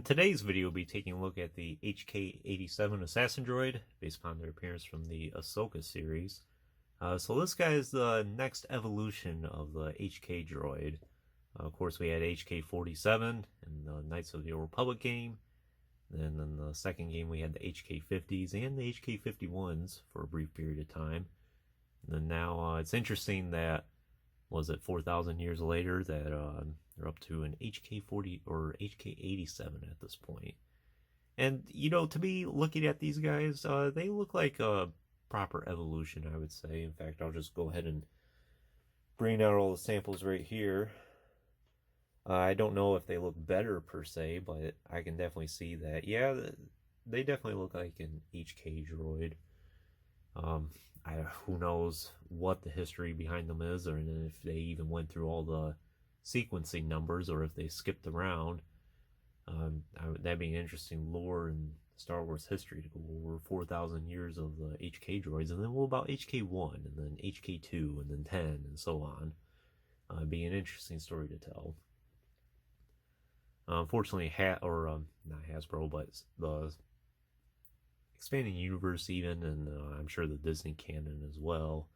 Today's video will be taking a look at the HK-87 assassin droid, based upon their appearance from the Ahsoka series. So this guy is the next evolution of the HK droid. Of course, we had HK-47 in the Knights of the Old Republic game. Then in the second game, we had the HK-50s and the HK-51s for a brief period of time. And then now it's interesting that, was it 4,000 years later, that they're up to an HK-40 or HK-87 at this point. And, you know, to me, looking at these guys, they look like a proper evolution, I would say. In fact, I'll just go ahead and bring out all the samples right here. I don't know if they look better per se, but I can definitely see that. Yeah, they definitely look like an HK droid. Who knows what the history behind them is, or if they even went through all the sequencing numbers, or if they skipped around. That'd be an interesting lore in Star Wars history to go over 4,000 years of the HK droids, and then what about HK-1, and then HK-2, and then 10, and so on. It'd be an interesting story to tell. Unfortunately, not Hasbro, but the expanding universe even, and I'm sure the Disney canon as well.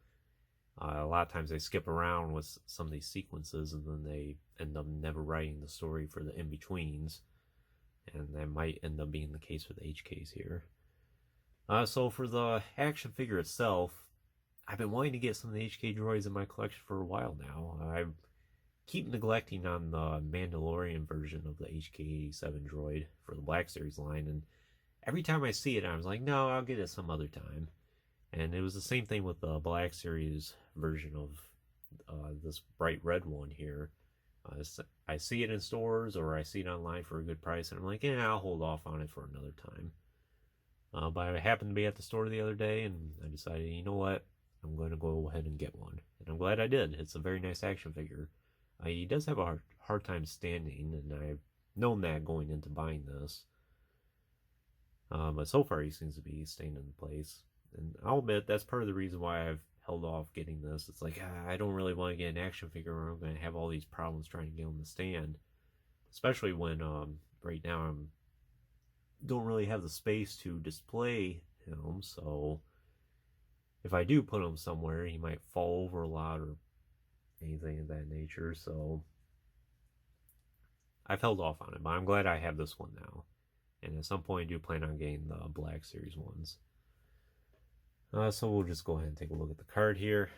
A lot of times they skip around with some of these sequences, and then they end up never writing the story for the in-betweens. And that might end up being the case with HKs here. So for the action figure itself, I've been wanting to get some of the HK droids in my collection for a while now. I keep neglecting on the Mandalorian version of the HK-87 droid for the Black Series line, and every time I see it, I was like, no, I'll get it some other time. And it was the same thing with the Black Series version of this bright red one here. I see it in stores, or I see it online for a good price, and I'm like, yeah, I'll hold off on it for another time. But I happened to be at the store the other day, and I decided, you know what, I'm going to go ahead and get one. And I'm glad I did. It's a very nice action figure. He does have a hard time standing, and I've known that going into buying this. But so far he seems to be staying in place. And I'll admit, that's part of the reason why I've held off getting this. It's like, I don't really want to get an action figure where I'm going to have all these problems trying to get him to stand. Especially when, right now, I don't really have the space to display him. So, if I do put him somewhere, he might fall over a lot or anything of that nature. So, I've held off on it. But I'm glad I have this one now. And at some point, I do plan on getting the Black Series ones. So we'll just go ahead and take a look at the card here.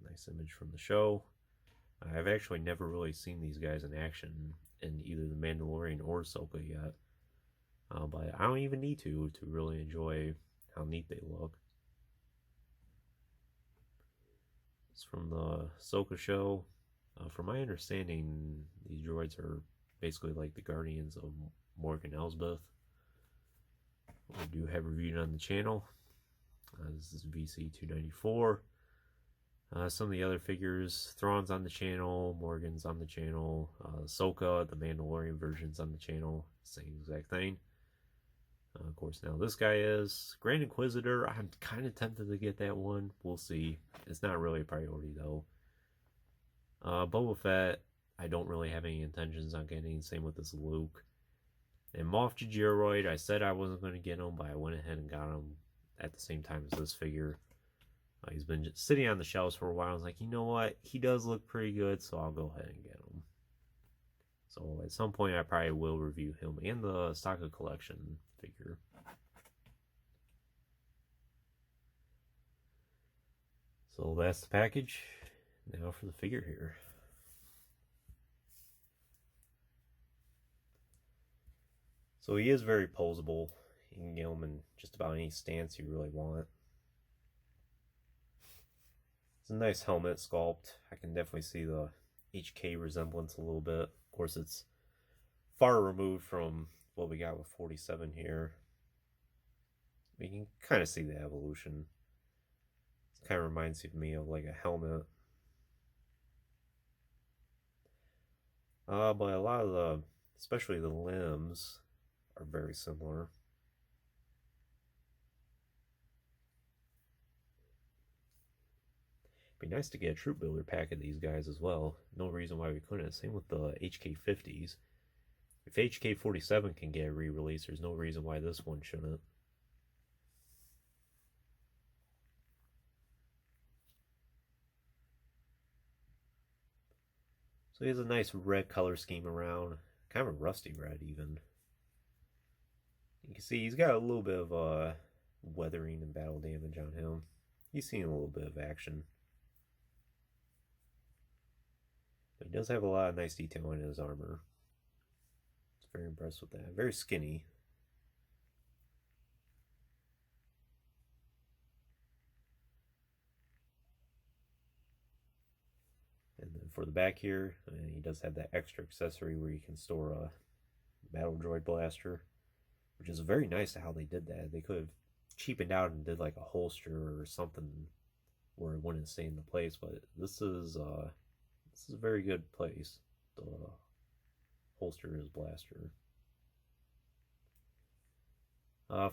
Nice image from the show. I've actually never really seen these guys in action in either the Mandalorian or Ahsoka yet. But I don't even need to really enjoy how neat they look. It's from the Ahsoka show. From my understanding, these droids are basically like the guardians of Morgan Elsbeth. We do have reviewed on the channel. This is VC294. Some of the other figures, Thrawn's on the channel, Morgan's on the channel, Ahsoka, the Mandalorian version's on the channel, same exact thing. Of course, now this guy is Grand Inquisitor. I'm kind of tempted to get that one. We'll see. It's not really a priority though. Boba Fett, I don't really have any intentions on getting. Same with this Luke. And Moff Gigeroid, I said I wasn't going to get him, but I went ahead and got him at the same time as this figure. He's been just sitting on the shelves for a while. I was like, you know what? He does look pretty good, so I'll go ahead and get him. So at some point, I probably will review him and the Sokka collection figure. So that's the package. Now for the figure here. So he is very posable. You can get him in just about any stance you really want. It's a nice helmet sculpt. I can definitely see the HK resemblance a little bit. Of course, it's far removed from what we got with 47 here. You can kind of see the evolution. It kind of reminds me of like a helmet. But a lot of the, especially the limbs, are very similar. Be nice to get a troop builder pack of these guys as well. No reason why we couldn't. Same with the HK-50s. If HK-47 can get a re-release, there's no reason why this one shouldn't. So he has a nice red color scheme around, kind of a rusty red even. You can see he's got a little bit of weathering and battle damage on him. He's seen a little bit of action. But he does have a lot of nice detail in his armor. Very impressed with that. Very skinny. And then for the back here, he does have that extra accessory where you can store a battle droid blaster, which is very nice how they did that. They could have cheapened out and did like a holster or something where it wouldn't stay in the place, but this is a very good place to holster his blaster.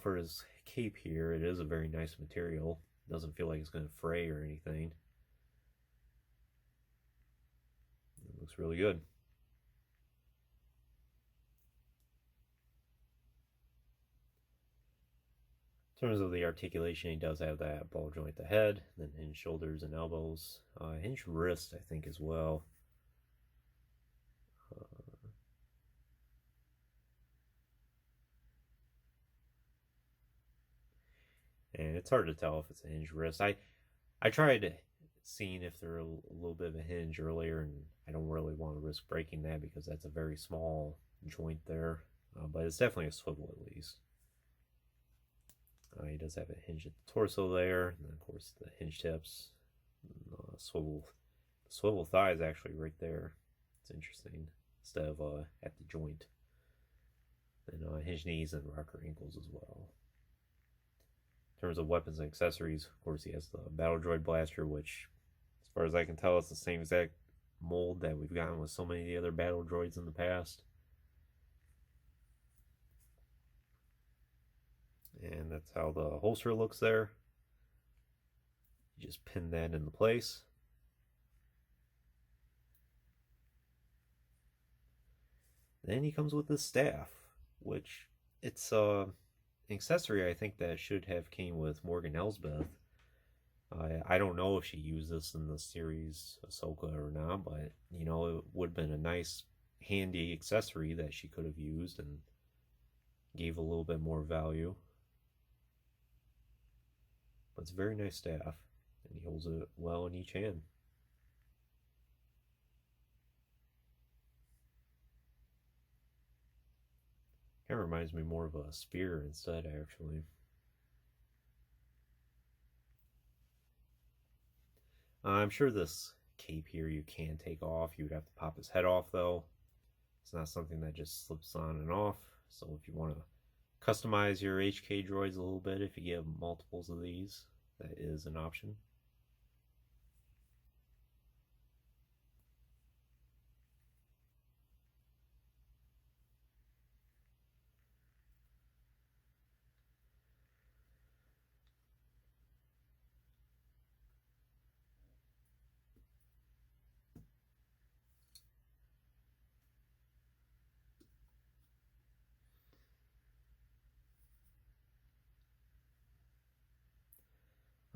For his cape here, it is a very nice material. It doesn't feel like it's going to fray or anything. It looks really good. In terms of the articulation, he does have that ball joint at the head, then hinged shoulders and elbows. Hinged wrist, I think, as well. And it's hard to tell if it's a hinged wrist. I tried seeing if they're a little bit of a hinge earlier, and I don't really want to risk breaking that because that's a very small joint there. But it's definitely a swivel at least. He does have a hinge at the torso there, and then of course the hinge tips. Swivel thigh is actually right there. It's interesting, instead of at the joint. And hinge knees and rocker ankles as well. In terms of weapons and accessories, of course, he has the battle droid blaster, which, as far as I can tell, it's the same exact mold that we've gotten with so many of the other battle droids in the past. And that's how the holster looks there. You just pin that into place. Then he comes with this staff, which it's an accessory I think that should have came with Morgan Elsbeth. I don't know if she used this in the series Ahsoka or not, but you know, it would have been a nice handy accessory that she could have used and gave a little bit more value. But it's a very nice staff, and he holds it well in each hand. Kind of reminds me more of a spear instead, actually. I'm sure this cape here you can take off. You would have to pop his head off, though. It's not something that just slips on and off. So if you want to customize your HK droids a little bit, if you get multiples of these, that is an option.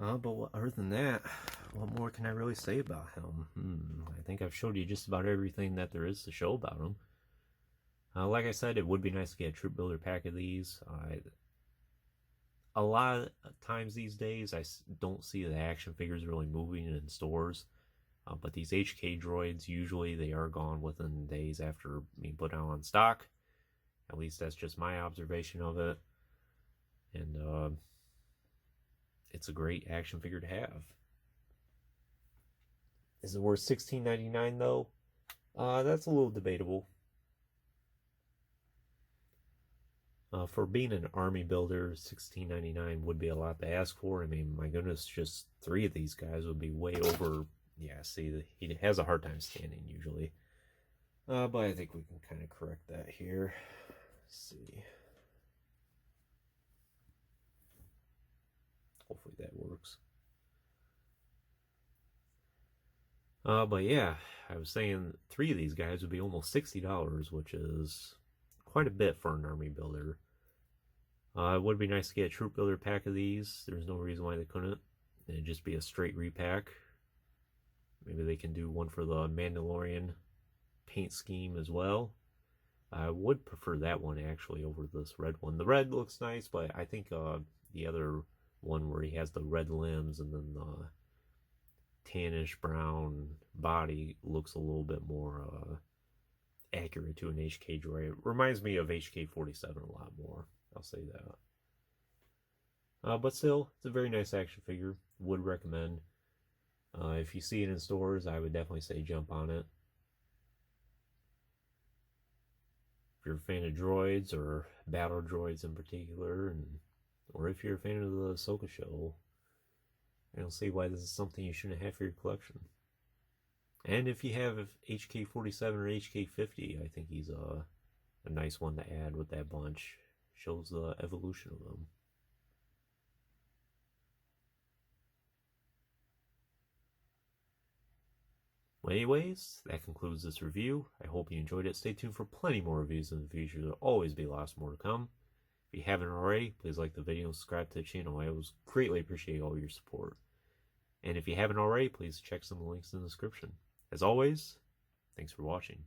But other than that, what more can I really say about him? I think I've showed you just about everything that there is to show about him. Like I said, it would be nice to get a troop builder pack of these. A lot of times these days, I don't see the action figures really moving in stores. But these HK droids, usually they are gone within days after being put out on stock. At least that's just my observation of it. And it's a great action figure to have. Is it worth $16.99 though? That's a little debatable. For being an army builder, $16.99 would be a lot to ask for. I mean, my goodness, just 3 of these guys would be way over. Yeah, see, he has a hard time standing usually. But I think we can kind of correct that here. Let's see. Hopefully that works. But yeah, I was saying 3 of these guys would be almost $60, which is quite a bit for an army builder. It would be nice to get a troop builder pack of these. There's no reason why they couldn't. It'd just be a straight repack. Maybe they can do one for the Mandalorian paint scheme as well. I would prefer that one actually over this red one. The red looks nice, but I think the other one where he has the red limbs and then the tannish brown body looks a little bit more accurate to an HK droid. It reminds me of HK-87 a lot more. I'll say that. But still, it's a very nice action figure. Would recommend. If you see it in stores, I would definitely say jump on it. If you're a fan of droids or battle droids in particular, or if you're a fan of the Ahsoka show, I don't see why this is something you shouldn't have for your collection. And if you have HK-47 or HK-50, I think he's a nice one to add with that bunch. Shows the evolution of them. Well, anyways, that concludes this review. I hope you enjoyed it. Stay tuned for plenty more reviews in the future. There'll always be lots more to come. If you haven't already, please like the video and subscribe to the channel. I always greatly appreciate all your support. And if you haven't already, please check some of the links in the description. As always, thanks for watching.